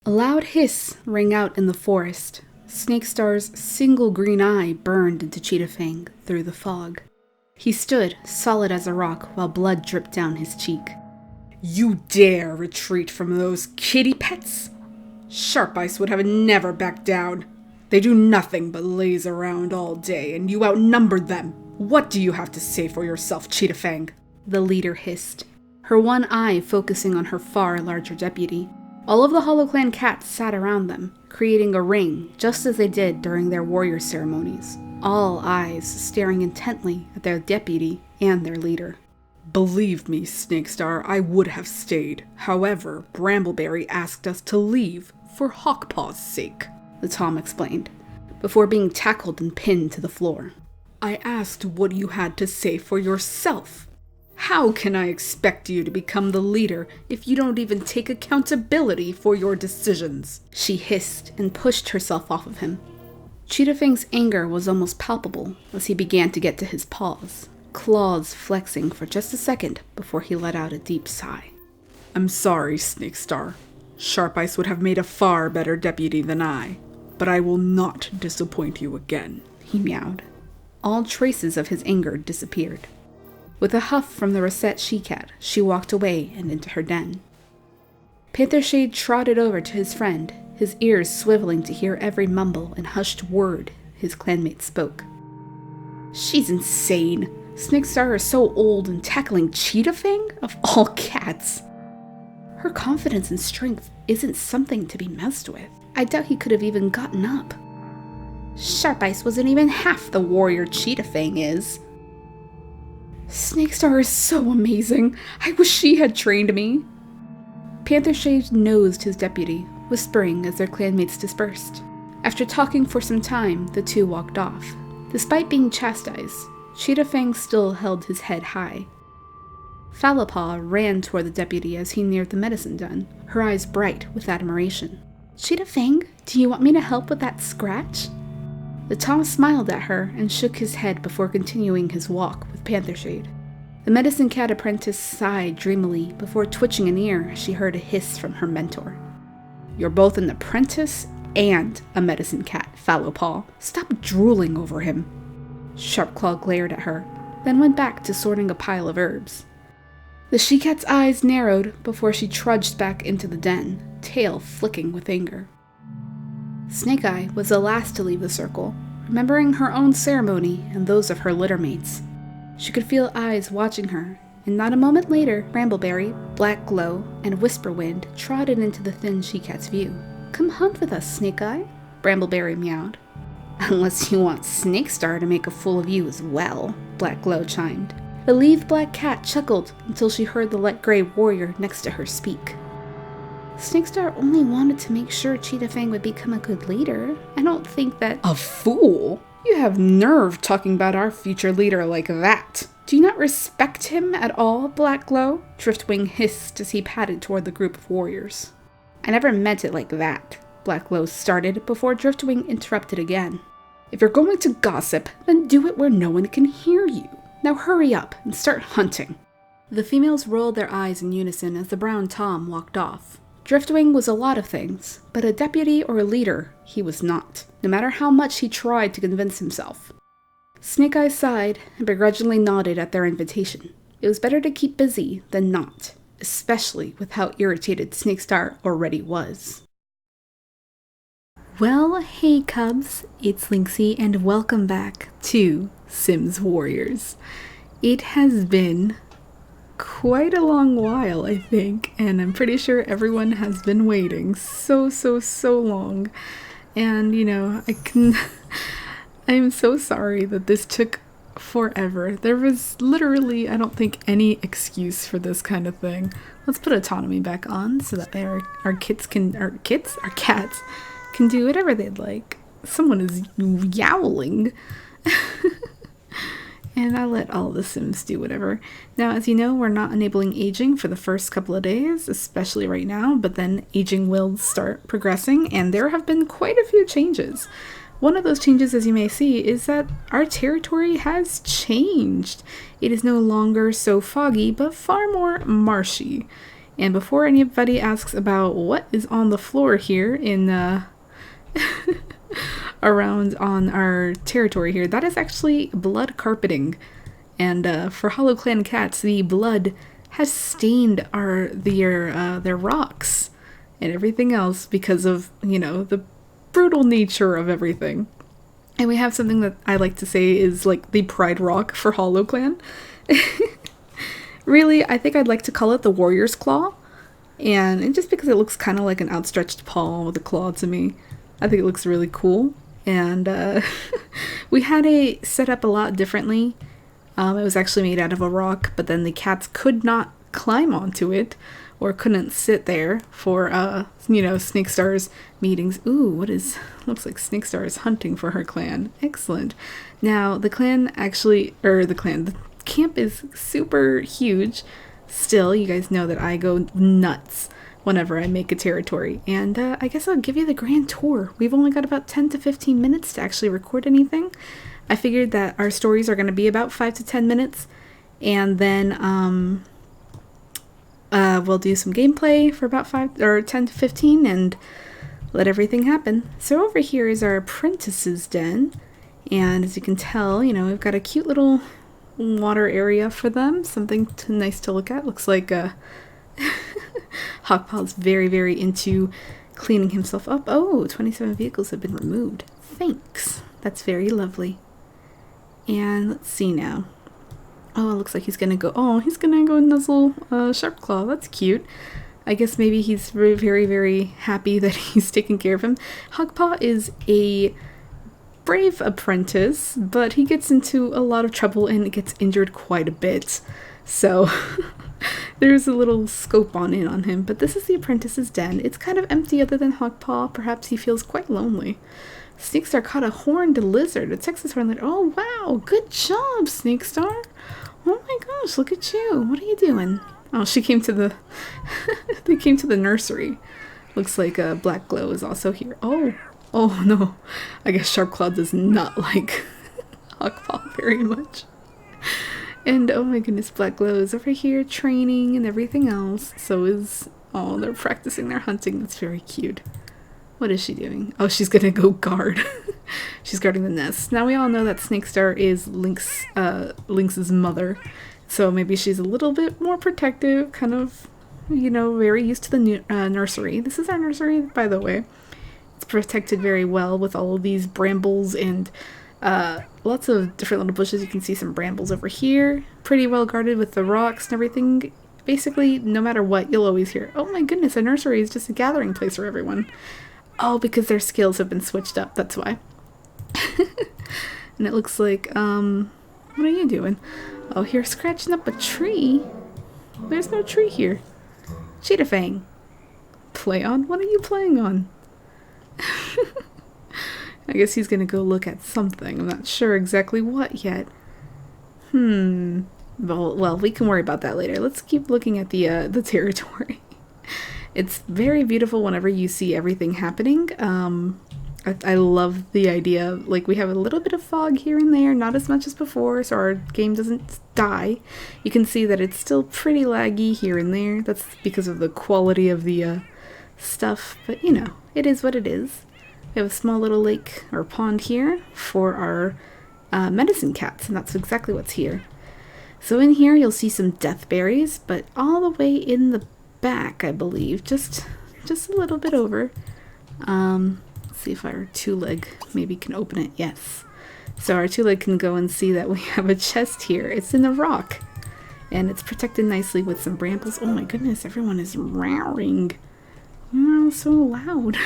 A loud hiss rang out in the forest. SnakeStar's single green eye burned into CheetahFang through the fog. He stood, solid as a rock, while blood dripped down his cheek. You dare retreat from those kitty pets? Sharpest would have never backed down. They do nothing but laze around all day, and you outnumbered them. What do you have to say for yourself, CheetahFang? The leader hissed, her one eye focusing on her far larger deputy. All of the HoloClan cats sat around them, creating a ring, just as they did during their warrior ceremonies, all eyes staring intently at their deputy and their leader. Believe me, SnakeStar, I would have stayed. However, Brambleberry asked us to leave for Hawkpaw's sake, the Tom explained, before being tackled and pinned to the floor. I asked what you had to say for yourself. How can I expect you to become the leader if you don't even take accountability for your decisions? She hissed and pushed herself off of him. CheetahFang's anger was almost palpable as he began to get to his paws, claws flexing for just a second before he let out a deep sigh. I'm sorry, SnakeStar. Sharpest would have made a far better deputy than I, but I will not disappoint you again, he meowed. All traces of his anger disappeared. With a huff from the Rosette she-cat, she walked away and into her den. Panthershade trotted over to his friend, his ears swiveling to hear every mumble and hushed word his clanmate spoke. She's insane. SnakeStar is so old and tackling CheetahFang of all cats. Her confidence and strength isn't something to be messed with. I doubt he could have even gotten up. Sharpest wasn't even half the warrior CheetahFang is. SnakeStar is so amazing. I wish she had trained me. Panthershade nosed his deputy, whispering as their clanmates dispersed. After talking for some time, the two walked off. Despite being chastised, CheetahFang still held his head high. Fallowpaw ran toward the deputy as he neared the medicine den, her eyes bright with admiration. CheetahFang, do you want me to help with that scratch? The Tom smiled at her and shook his head before continuing his walk with Panthershade. The medicine cat apprentice sighed dreamily before twitching an ear as she heard a hiss from her mentor. You're both an apprentice and a medicine cat, Fallowpaw. Stop drooling over him. Sharpclaw glared at her, then went back to sorting a pile of herbs. The she-cat's eyes narrowed before she trudged back into the den, tail flicking with anger. Snake-Eye was the last to leave the circle, remembering her own ceremony and those of her littermates. She could feel eyes watching her, and not a moment later, Brambleberry, Black Glow, and Whisperwind trotted into the thin she-cat's view. Come hunt with us, Snake-Eye, Brambleberry meowed. Unless you want SnakeStar to make a fool of you as well, Black Glow chimed. The leaf-black cat chuckled until she heard the light gray warrior next to her speak. SnakeStar only wanted to make sure CheetahFang would become a good leader. I don't think that— A fool? You have nerve talking about our future leader like that. Do you not respect him at all, Black Glow? Driftwing hissed as he padded toward the group of warriors. I never meant it like that, Black Glow started before Driftwing interrupted again. If you're going to gossip, then do it where no one can hear you. Now hurry up and start hunting. The females rolled their eyes in unison as the brown Tom walked off. Driftwing was a lot of things, but a deputy or a leader he was not, no matter how much he tried to convince himself. Snake-Eye sighed and begrudgingly nodded at their invitation. It was better to keep busy than not, especially with how irritated SnakeStar already was. Well, hey cubs, it's Lynxy and welcome back to Sims Warriors. It has been quite a long while, I think, and I'm pretty sure everyone has been waiting so long. And, you know, I'm so sorry that this took forever. There was literally, I don't think, any excuse for this kind of thing. Let's put autonomy back on so that our cats can do whatever they'd like. Someone is yowling. And I let all the Sims do whatever. Now, as you know, we're not enabling aging for the first couple of days, especially right now, but then aging will start progressing, and there have been quite a few changes. One of those changes, as you may see, is that our territory has changed. It is no longer so foggy, but far more marshy. And before anybody asks about what is on the floor here in around on our territory here, that is actually blood carpeting. And for Hollow Clan cats, the blood has stained their rocks and everything else because of, you know, the brutal nature of everything. And we have something that I like to say is like the pride rock for Hollow Clan. Really, I think I'd like to call it the Warrior's Claw. And just because it looks kind of like an outstretched paw with a claw to me, I think it looks really cool. And we had it set up a lot differently. It was actually made out of a rock, but then the cats could not climb onto it or couldn't sit there for, you know, SnakeStar's meetings. Ooh, looks like SnakeStar is hunting for her clan. Excellent. Now, the camp is super huge. Still, you guys know that I go nuts whenever I make a territory. And I guess I'll give you the grand tour. We've only got about 10 to 15 minutes to actually record anything. I figured that our stories are going to be about 5 to 10 minutes. And then we'll do some gameplay for about 5 or 10 to 15 and let everything happen. So over here is our apprentice's den. And as you can tell, you know, we've got a cute little water area for them. Something nice to look at. Looks like Hawkpaw's very, very into cleaning himself up. Oh, 27 vehicles have been removed. Thanks. That's very lovely. And let's see now. Oh, it looks like he's gonna go. Oh, he's gonna go nuzzle Sharpclaw. That's cute. I guess maybe he's very, very, very happy that he's taking care of him. Hawkpaw is a brave apprentice, but he gets into a lot of trouble and gets injured quite a bit. So there's a little scope on him. But this is the apprentice's den. It's kind of empty other than Hawkpaw. Perhaps he feels quite lonely. SnakeStar caught a horned lizard, a Texas horned lizard. Oh, wow. Good job, SnakeStar. Oh my gosh, look at you. What are you doing? Oh, she came to the they came to the nursery. Looks like Black Glow is also here. Oh no. I guess Sharpclaw does not like Hawkpaw very much. And oh my goodness, Black Glow is over here training and everything else. They're practicing their hunting. That's very cute. What is she doing? Oh, she's gonna go guard. She's guarding the nest. Now we all know that SnakeStar is Lynx's mother. So maybe she's a little bit more protective, kind of, you know, very used to the nursery. This is our nursery, by the way. It's protected very well with all of these brambles and lots of different little bushes. You can see some brambles over here. Pretty well guarded with the rocks and everything. Basically, no matter what, you'll always hear, oh my goodness, a nursery is just a gathering place for everyone. Oh, because their skills have been switched up, that's why. And it looks like, what are you doing? Oh, you're scratching up a tree? There's no tree here. CheetahFang. Play on? What are you playing on? I guess he's gonna go look at something. I'm not sure exactly what yet. Well, we can worry about that later. Let's keep looking at the territory. It's very beautiful whenever you see everything happening. I love the idea. Like, we have a little bit of fog here and there, not as much as before, so our game doesn't die. You can see that it's still pretty laggy here and there. That's because of the quality of the stuff, but you know, it is what it is. We have a small little lake or pond here for our medicine cats, and that's exactly what's here. So in here you'll see some death berries, but all the way in the back, I believe, just a little bit over. Let's see if our two-leg maybe can open it. Yes. So our two-leg can go and see that we have a chest here. It's in the rock, and it's protected nicely with some brambles. Oh my goodness, everyone is roaring. Oh, so loud.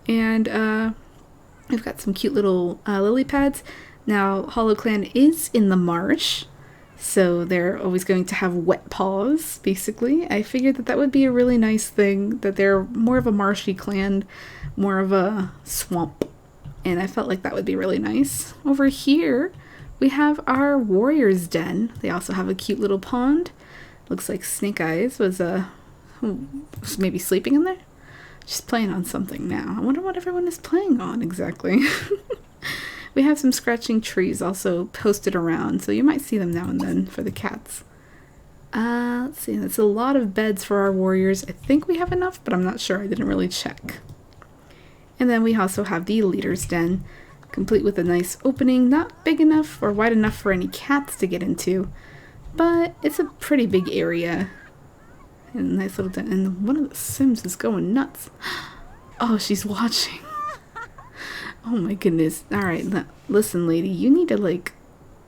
And we've got some cute little lily pads. Now, Hollow Clan is in the marsh, so they're always going to have wet paws, basically. I figured that would be a really nice thing, that they're more of a marshy clan, more of a swamp, and I felt like that would be really nice. Over here, we have our warrior's den. They also have a cute little pond. Looks like Snake Eyes was maybe sleeping in there? She's playing on something now. I wonder what everyone is playing on exactly. We have some scratching trees also posted around, so you might see them now and then for the cats. Let's see, that's a lot of beds for our warriors. I think we have enough, but I'm not sure. I didn't really check. And then we also have the leader's den, complete with a nice opening, not big enough or wide enough for any cats to get into, but it's a pretty big area. And a nice little den. And one of the Sims is going nuts. Oh, she's watching. Oh my goodness. Alright, listen, lady, you need to, like,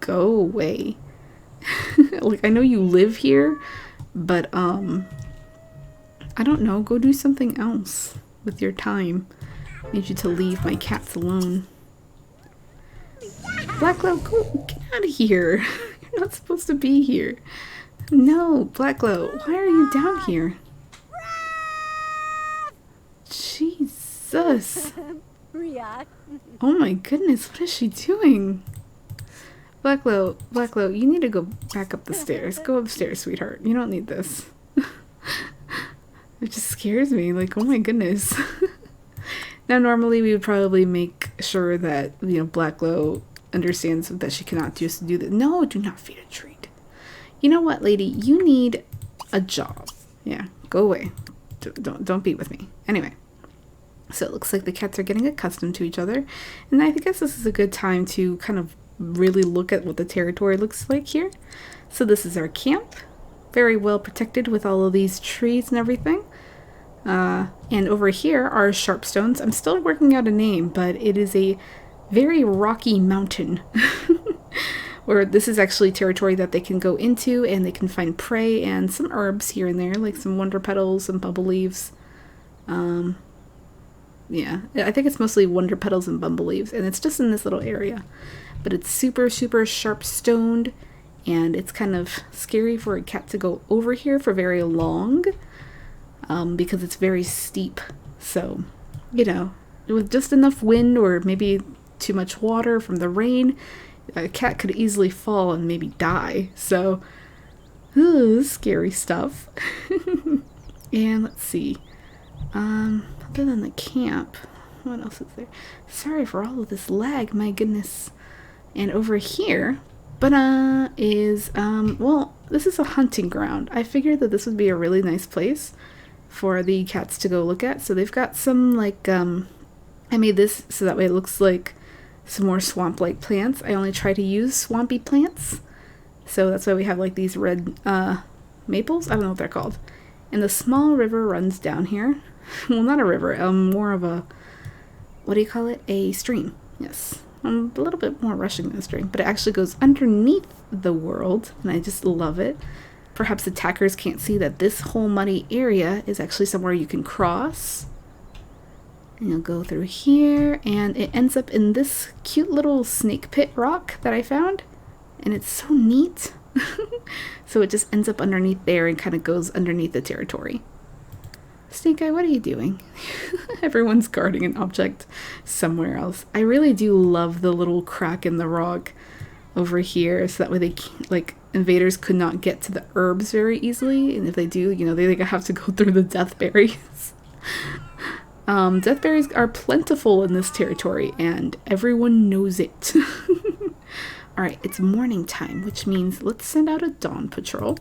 go away. Like, I know you live here, but, I don't know, go do something else with your time. I need you to leave my cats alone. Blackglow, go, get out of here. You're not supposed to be here. No, Blackglow, why are you down here? Jesus. Oh my goodness, what is she doing? Blackglow, you need to go back up the stairs. Go upstairs, sweetheart. You don't need this. It just scares me, like, oh my goodness. Now, normally we would probably make sure that, you know, Blackglow understands that she cannot just do that. No, do not feed a treat. You know what, lady? You need a job. Yeah, go away. Don't beat with me. Anyway, so it looks like the cats are getting accustomed to each other, and I guess this is a good time to kind of really look at what the territory looks like here. So this is our camp, very well protected with all of these trees and everything. And over here are Sharpstones. I'm still working out a name, but it is a very rocky mountain. Where this is actually territory that they can go into and they can find prey and some herbs here and there, like some wonder petals and bumble leaves. Yeah, I think it's mostly wonder petals and bumble leaves, and it's just in this little area. But it's super, super sharp stoned, and it's kind of scary for a cat to go over here for very long, because it's very steep. So, you know, with just enough wind or maybe too much water from the rain, a cat could easily fall and maybe die. So, scary stuff. And let's see. Other than the camp, what else is there? Sorry for all of this lag, my goodness. And over here, is, well, this is a hunting ground. I figured that this would be a really nice place for the cats to go look at. So they've got some, like, I made this so that way it looks like some more swamp-like plants. I only try to use swampy plants. So that's why we have, like, these red, maples? I don't know what they're called. And the small river runs down here. Well, not a river, more of a, what do you call it? A stream. Yes. A little bit more rushing than a stream, but it actually goes underneath the world, and I just love it. Perhaps attackers can't see that this whole muddy area is actually somewhere you can cross. And you'll go through here, and it ends up in this cute little snake pit rock that I found, and it's so neat. So it just ends up underneath there and kind of goes underneath the territory. Snake Eye, what are you doing? Everyone's guarding an object somewhere else. I really do love the little crack in the rock over here, so that way they can't, like, invaders could not get to the herbs very easily, and if they do, you know, they have to go through the death berries. Death berries are plentiful in this territory, and everyone knows it. Alright, it's morning time, which means let's send out a dawn patrol.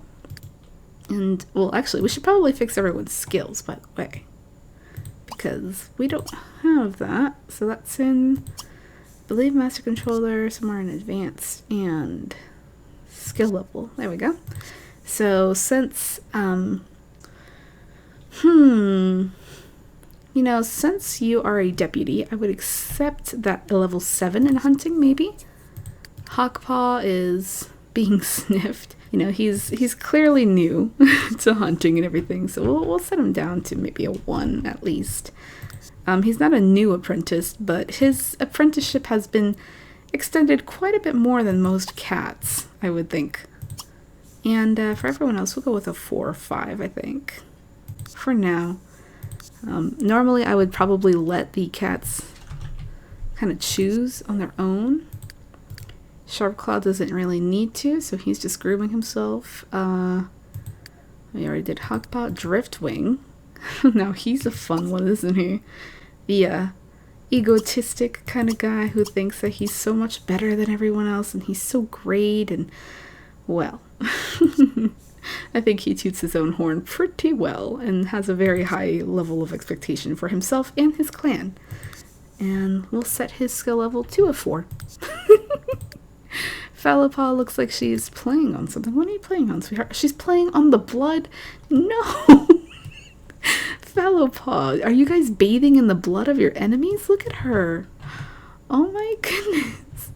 And, well, actually, we should probably fix everyone's skills, by the way. Because we don't have that. So that's in, I believe, Master Controller, somewhere in Advanced, and Skill Level. There we go. So, since, you know, since you are a deputy, I would accept that a level 7 in hunting, maybe? Hawkpaw is being sniffed. You know, he's clearly new to hunting and everything, so we'll set him down to maybe a 1 at least. He's not a new apprentice, but his apprenticeship has been extended quite a bit more than most cats, I would think. And for everyone else, we'll go with a 4 or 5, I think, for now. Normally, I would probably let the cats kind of choose on their own. Sharpclaw doesn't really need to, so he's just grooming himself. We already did Hawkpaw. Driftwing. Now he's a fun one, isn't he? The egotistic kind of guy who thinks that he's so much better than everyone else and he's so great and, well. I think he toots his own horn pretty well and has a very high level of expectation for himself and his clan. And we'll set his skill level to a 4. Fallowpaw looks like she's playing on something. What are you playing on, sweetheart? She's playing on the blood? No! Fallowpaw, are you guys bathing in the blood of your enemies? Look at her. Oh my goodness.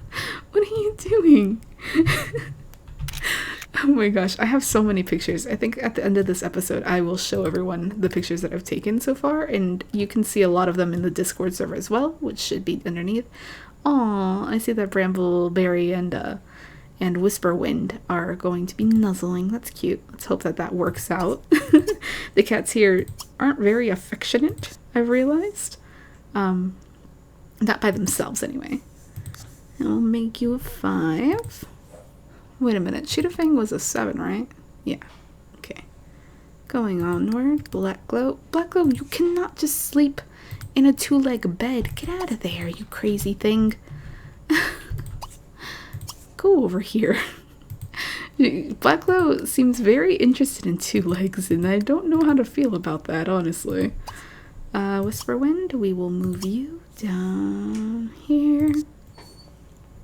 What are you doing? Oh my gosh, I have so many pictures. I think at the end of this episode, I will show everyone the pictures that I've taken so far, and you can see a lot of them in the Discord server as well, which should be underneath. Aw, I see that Brambleberry and Whisperwind are going to be nuzzling. That's cute. Let's hope that that works out. The cats here aren't very affectionate, I've realized. Not by themselves, anyway. And we'll make you a 5. Wait a minute. CheetahFang was a 7, right? Yeah. Okay. Going onward. Blackglow. Blackglow, you cannot just sleep in a 2-leg bed. Get out of there, you crazy thing. Go over here. Blackglow seems very interested in 2 legs, and I don't know how to feel about that, honestly. Whisperwind, we will move you down here.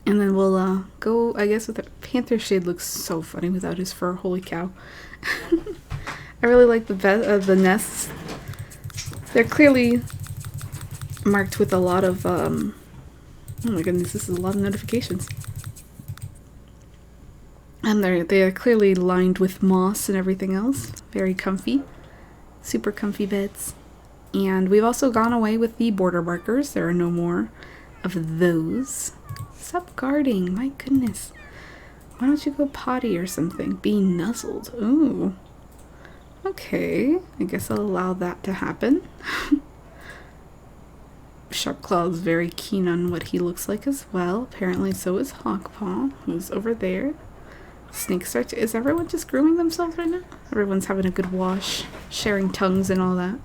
And then we'll go, I guess, with the Panther Shade. Looks so funny without his fur. Holy cow. I really like the nests. They're clearly marked with a lot of, oh my goodness, this is a lot of notifications. And they are clearly lined with moss and everything else. Very comfy. Super comfy beds. And we've also gone away with the border markers. There are no more of those. Stop guarding, my goodness. Why don't you go potty or something? Be nuzzled. Ooh. Okay, I guess I'll allow that to happen. Sharpclaw is very keen on what he looks like as well. Apparently so is Hawkpaw, who's over there. SnakeStar, is everyone just grooming themselves right now? Everyone's having a good wash, sharing tongues and all that.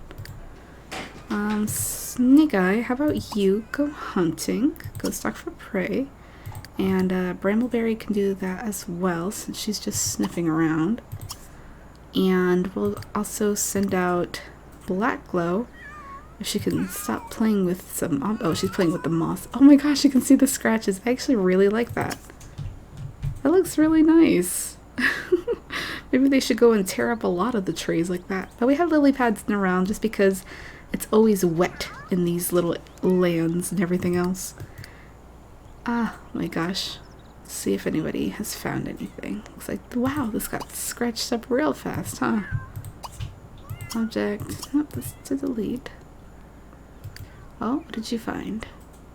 Snake Eye, how about you go hunting? Go stalk for prey. And Brambleberry can do that as well, since she's just sniffing around. And we'll also send out Blackglow, if she can stop playing with some... Oh, she's playing with the moss. Oh my gosh, you can see the scratches. I actually really like that. That looks really nice. Maybe they should go and tear up a lot of the trees like that. But we have lily pads around just because it's always wet in these little lands and everything else. Ah, my gosh. Let's see if anybody has found anything. Looks like, wow, this got scratched up real fast, huh? Object. Nope, this is to delete. Oh, what did you find?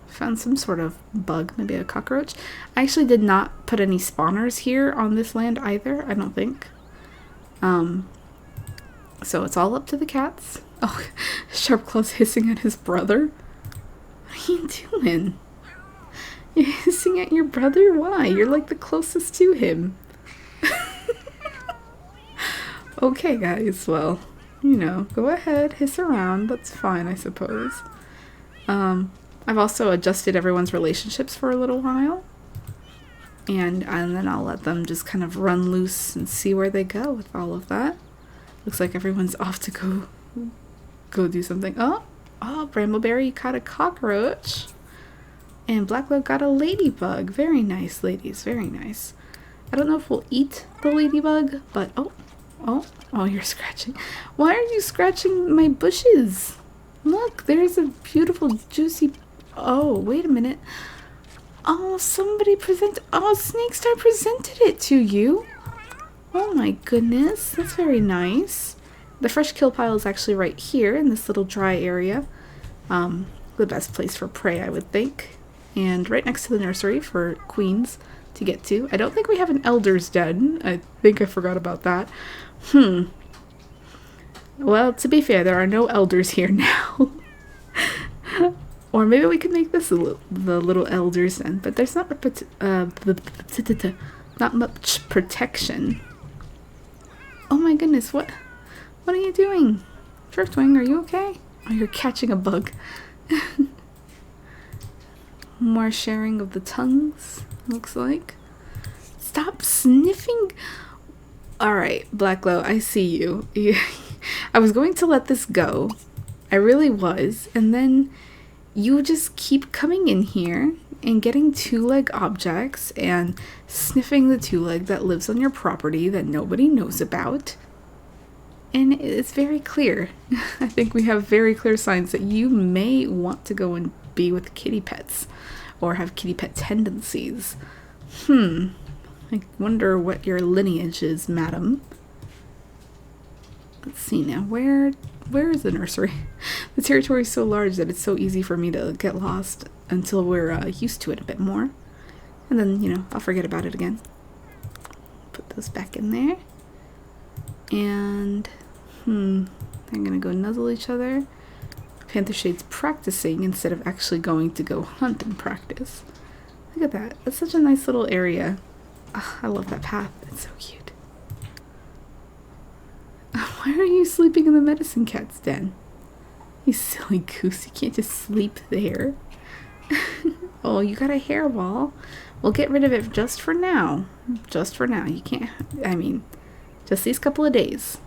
Found some sort of bug, maybe a cockroach. I actually did not put any spawners here on this land either, I don't think. So it's all up to the cats. Oh, Sharpclaw's hissing at his brother. What are you doing? You're hissing at your brother? Why? You're like the closest to him. Okay, guys, well, you know, go ahead, hiss around. That's fine, I suppose. I've also adjusted everyone's relationships for a little while. And then I'll let them just kind of run loose and see where they go with all of that. Looks like everyone's off to go do something. Oh, Brambleberry caught a cockroach. And Blackglow got a ladybug. Very nice, ladies. Very nice. I don't know if we'll eat the ladybug, but oh, you're scratching. Why are you scratching my bushes? Look, there's a beautiful, juicy... Oh, wait a minute. Oh, SnakeStar presented it to you. Oh my goodness, that's very nice. The fresh kill pile is actually right here in this little dry area. The best place for prey, I would think. And right next to the nursery for queens to get to. I don't think we have an elder's den. I think I forgot about that. Well, to be fair, there are no elders here now. Or maybe we could make this the little elders den, but there's not much protection. Oh my goodness, what are you doing? Driftwing, are you okay? Oh, you're catching a bug. More sharing of the tongues, looks like. Stop sniffing. Alright, Blacklow, I see you. I was going to let this go. I really was. And then you just keep coming in here and getting two-leg objects and sniffing the two-leg that lives on your property that nobody knows about. And it's very clear. I think we have very clear signs that you may want to go and be with kitty pets or have kitty pet tendencies. I wonder what your lineage is, madam. Let's see now. Where is the nursery? The territory is so large that it's so easy for me to get lost until we're used to it a bit more. And then, you know, I'll forget about it again. Put those back in there. And, they're gonna go nuzzle each other. Panther Shade's practicing instead of actually going to go hunt and practice. Look at that. That's such a nice little area. Oh, I love that path. It's so cute. Why are you sleeping in the medicine cat's den? You silly goose. You can't just sleep there. Oh, you got a hairball. We'll get rid of it just for now. Just for now. You can't... I mean, just these couple of days.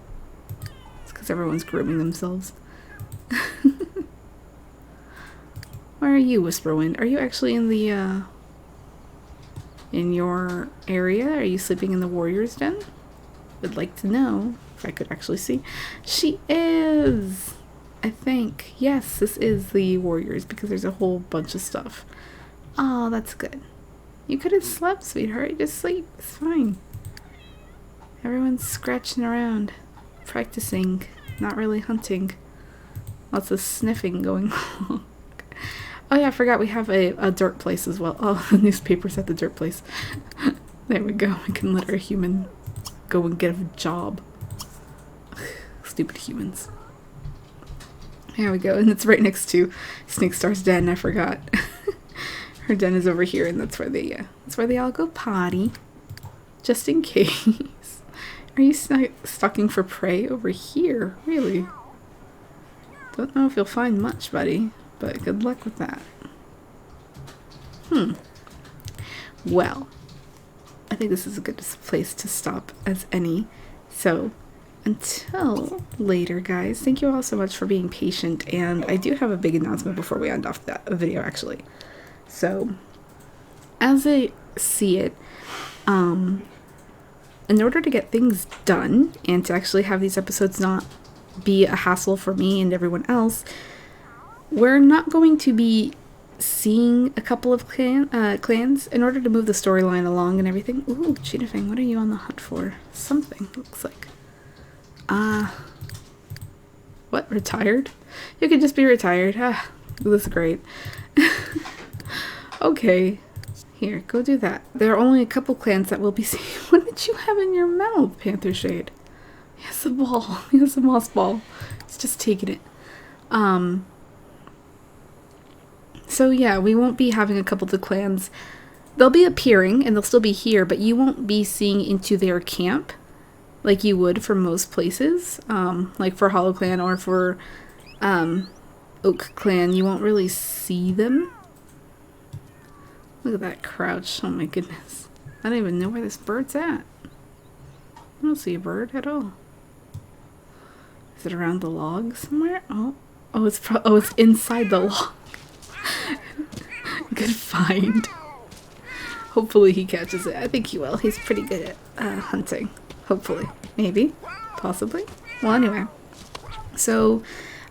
It's because everyone's grooming themselves. Where are you, Whisperwind? Are you actually in the, in your area? Are you sleeping in the warrior's den? Would like to know if I could actually see. She is! I think. Yes, this is the warriors because there's a whole bunch of stuff. Oh, that's good. You could have slept, sweetheart. Just sleep. It's fine. Everyone's scratching around, practicing, not really hunting. Lots of sniffing going on. Oh yeah, I forgot we have a dirt place as well. Oh, the newspaper's at the dirt place. There we go. We can let our human go and get a job. Stupid humans. There we go, and it's right next to SnakeStar's den. I forgot. Her den is over here, and that's where they all go potty, just in case. Are you stalking for prey over here? Really? Don't know if you'll find much, buddy, but good luck with that. Well, I think this is a good place to stop as any. So, until later, guys, thank you all so much for being patient, and I do have a big announcement before we end off that video, actually. So, as I see it, in order to get things done and to actually have these episodes not be a hassle for me and everyone else, we're not going to be seeing a couple of clans in order to move the storyline along and everything. Ooh, CheetahFang, what are you on the hunt for? Something, looks like. What, retired? You could just be retired. Ah, this is great. Okay. Here, go do that. There are only a couple clans that will be seeing. What did you have in your mouth, Panther Shade? He has a ball. He has a moss ball. He's just taking it. So yeah, we won't be having a couple of the clans. They'll be appearing and they'll still be here, but you won't be seeing into their camp like you would for most places. Like for Hollow Clan or for Oak Clan, you won't really see them. Look at that crouch. Oh my goodness. I don't even know where this bird's at. I don't see a bird at all. Is it around the log somewhere? Oh, it's inside the log. Good find. Hopefully he catches it. I think he will. He's pretty good at hunting. Hopefully. Maybe. Possibly. Well, anyway. So,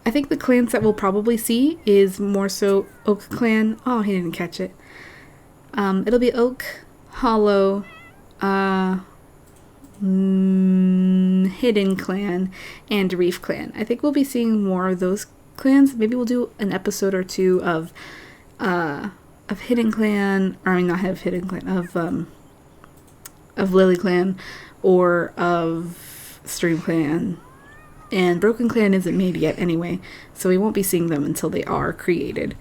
I think the clans that we'll probably see is more so Oak Clan. Oh, he didn't catch it. It'll be Oak, Hollow, Hidden Clan, and Reef Clan. I think we'll be seeing more of those clans. Maybe we'll do an episode or two of Hidden Clan, or I mean not of Hidden Clan, of Lily Clan, or of Stream Clan. And Broken Clan isn't made yet anyway, so we won't be seeing them until they are created.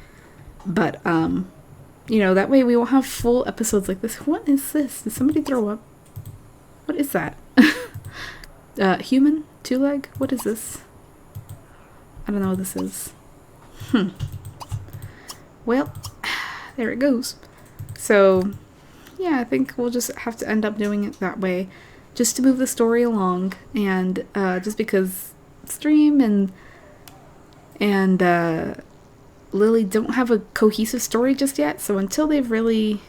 But, you know, that way we won't have full episodes like this. What is this? Did somebody throw up? What is that? Human? Two-leg? What is this? I don't know what this is. Well, there it goes. So, yeah, I think we'll just have to end up doing it that way. just to move the story along, and just because Stream and Lily don't have a cohesive story just yet, so until they've really,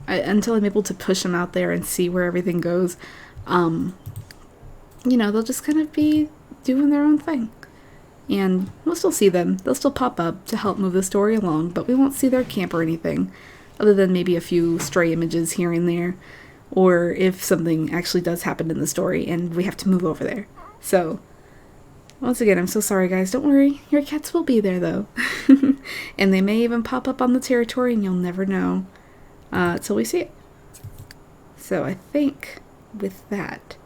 until I'm able to push them out there and see where everything goes, you know, they'll just kind of be doing their own thing. And we'll still see them. They'll still pop up to help move the story along, but we won't see their camp or anything, other than maybe a few stray images here and there, or if something actually does happen in the story and we have to move over there. So, once again, I'm so sorry, guys. Don't worry. Your cats will be there, though. And they may even pop up on the territory, and you'll never know till we see it. So I think with that,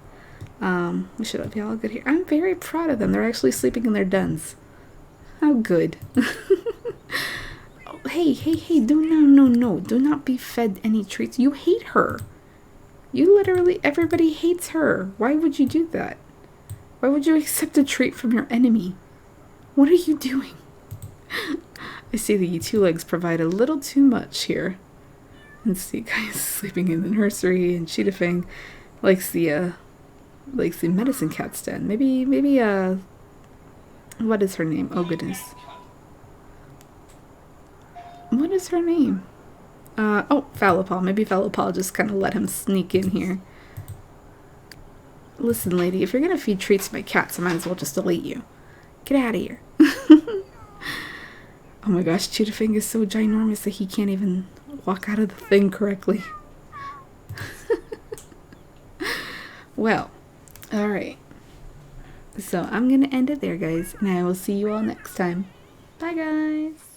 we should be all good here. I'm very proud of them. They're actually sleeping in their dens. How good. Oh, hey, no. Do not be fed any treats. You hate her. You literally, everybody hates her. Why would you do that? Why would you accept a treat from your enemy? What are you doing? I see the two legs provide a little too much here. Let's see, guys sleeping in the nursery, and CheetahFang likes the medicine cat's den. Maybe, what is her name? Oh, goodness. What is her name? Oh, Fallowpaw. Maybe Fallowpaw just kind of let him sneak in here. Listen, lady, if you're gonna feed treats to my cats, I might as well just delete you. Get out of here. Oh my gosh, CheetahFang is so ginormous that he can't even walk out of the thing correctly. Well, alright. So I'm gonna end it there, guys, and I will see you all next time. Bye, guys!